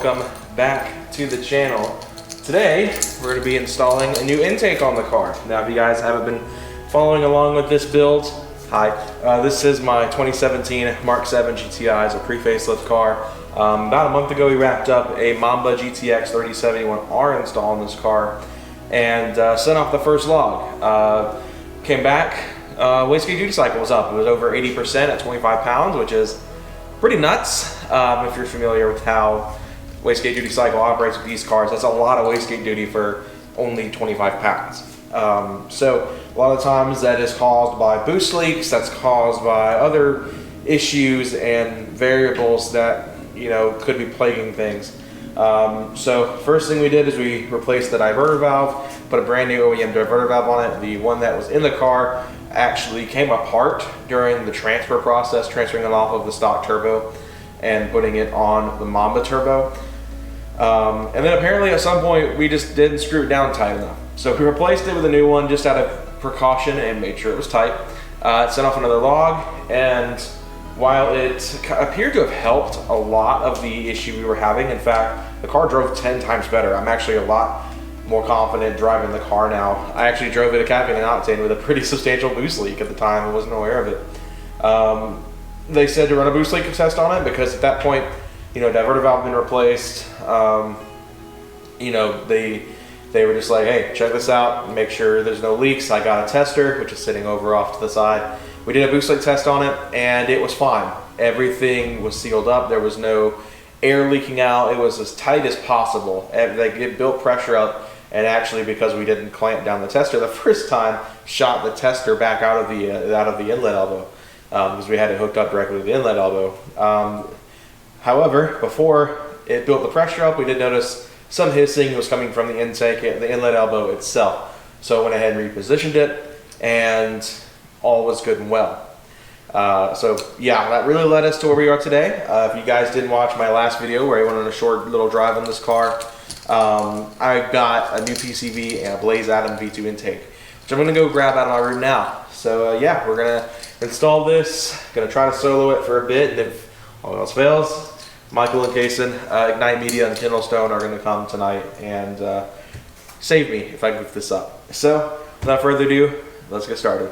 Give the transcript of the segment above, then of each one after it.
welcome back to the channel. Today we're going to be installing a new intake on the car. Now if you guys haven't been following along with this build, hi, this is my 2017 Mark 7 GTI. It's a pre-facelift car. About a month ago we wrapped up a Mamba GTX3071R install on this car and sent off the first log. Came back, wastegate duty cycle was up. It was over 80% at 25 pounds, which is pretty nuts. If you're familiar with how wastegate duty cycle operates with these cars, that's a lot of wastegate duty for only 25 pounds. So a lot of times that is caused by boost leaks, that's caused by other issues and variables that could be plaguing things. So first thing we did is we replaced the diverter valve, put a brand new OEM diverter valve on it. The one that was in the car actually came apart during the transfer process, transferring it off of the stock turbo and putting it on the Mamba turbo. And then apparently at some point we just didn't screw it down tight enough. So we replaced it with a new one just out of precaution and made sure it was tight. It sent off another log, and while it appeared to have helped a lot of the issue we were having, in fact, the car drove 10 times better. I'm actually a lot more confident driving the car now. I actually drove it at caffeine and octane with a pretty substantial boost leak at the time. I wasn't aware of it. They said to run a boost leak test on it because at that point, diverter valve had been replaced. They were just like, hey, check this out and make sure there's no leaks. I got a tester, which is sitting over off to the side. We did a boost leak test on it and it was fine. Everything was sealed up. There was no air leaking out. It was as tight as possible. It built pressure up, and actually, because we didn't clamp down the tester the first time, shot the tester back out of the inlet elbow because we had it hooked up directly to the inlet elbow. However, before it built the pressure up, we did notice some hissing was coming from the intake, the inlet elbow itself. So I went ahead and repositioned it, and all was good and well. So yeah, that really led us to where we are today. If you guys didn't watch my last video where I went on a short little drive in this car, I got a new PCV and a Blaze Atom V2 intake, which I'm going to go grab out of my room now. So yeah, we're going to install this, going to try to solo it for a bit, and if all else fails, Michael and Kaysen, Ignite Media and Kindlestone are going to come tonight and save me if I goof this up. So without further ado, let's get started.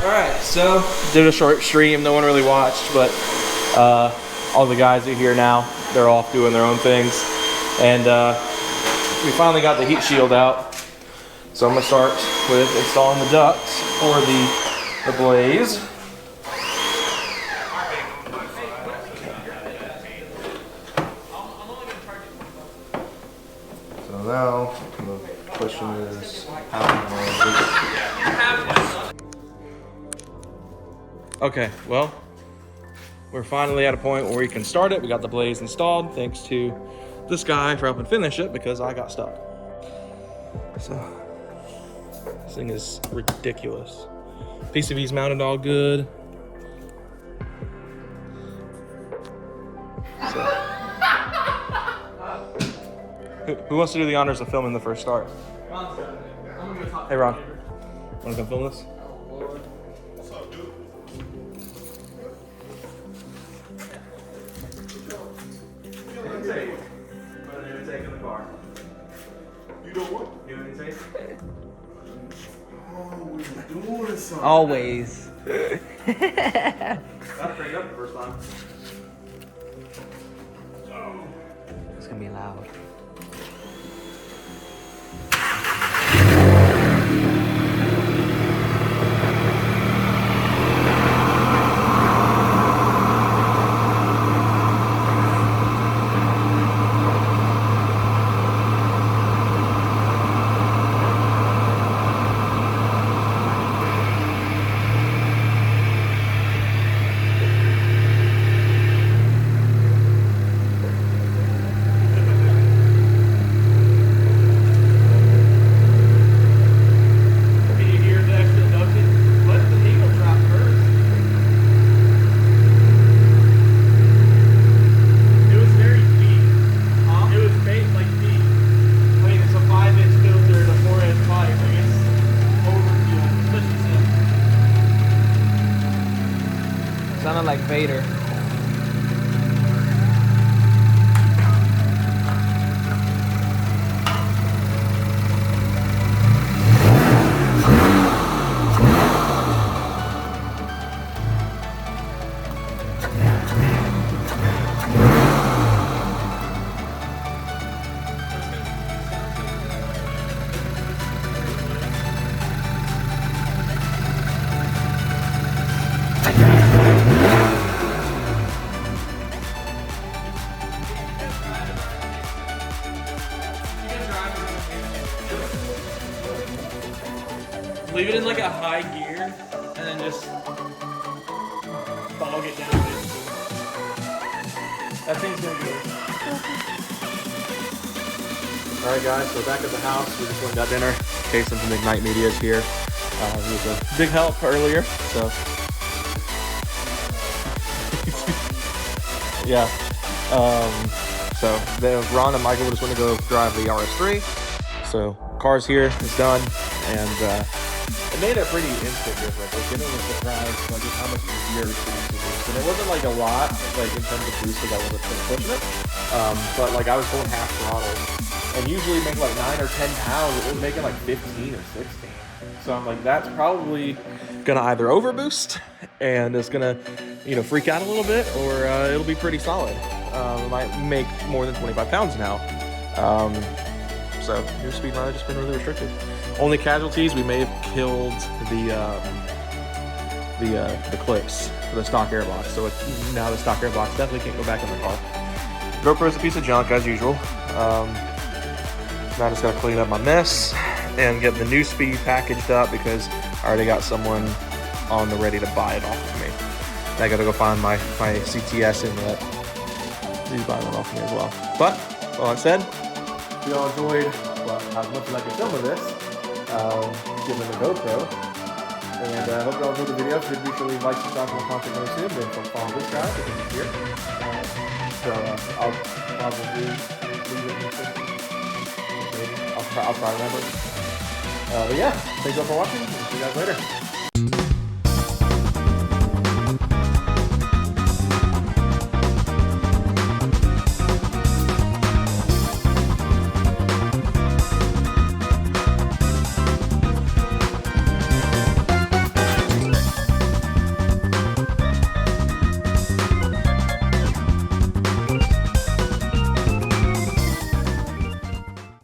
Alright, so did a short stream, no one really watched, but all the guys are here now. They're off doing their own things. And we finally got the heat shield out. So I'm gonna start with installing the ducts for the blaze. So now the question is how am Okay, well, we're finally at a point where we can start it. We got the blaze installed thanks to this guy for helping finish it because I got stuck. So this thing is ridiculous. PCB's mounted all good. So, who wants to do the honors of filming the first start? Hey Ron, wanna come film this? What's up, dude? Intake in the car. You know what? New intake? Oh, we're doing something. Always. Gotta pick it up the first time. It's gonna be loud. Sounded like Vader. Leave it in like a high gear and then just bog it down. That thing's gonna be good. Alright guys, so back at the house, we just went and got dinner. Jason from Ignite Media is here. He was a big help earlier, so. Yeah. So Ron and Michael just went to go drive the RS3. So car's here, it's done, and it made a pretty instant difference. Like, dinner was surprised like just how much easier it was to boost. And it wasn't like a lot, like in terms of boost, because I wasn't pushing it. But like I was going half throttle, and usually make like 9 or 10 pounds. It was making like 15 or 16. So I'm like, that's probably gonna either overboost and it's gonna, you know, freak out a little bit, or it'll be pretty solid. It might make more than 25 pounds now. So your speed mileage has been really restricted. Only casualties, we may have killed the clips for the stock airbox. So now the stock airbox definitely can't go back in the car. GoPro's a piece of junk as usual. Now I just gotta clean up my mess and get the new speed packaged up because I already got someone on the ready to buy it off of me. I gotta go find my CTS inlet. He's buying it off of me as well. But all that said, if y'all enjoyed as much as I could film of this, given the GoPro, and I hope y'all enjoyed the video. If you did, be sure to like, subscribe to my content very soon. Then follow this guy if he's here. So I'll probably leave it in the I'll try to remember. But yeah, thanks all for watching. See you guys later.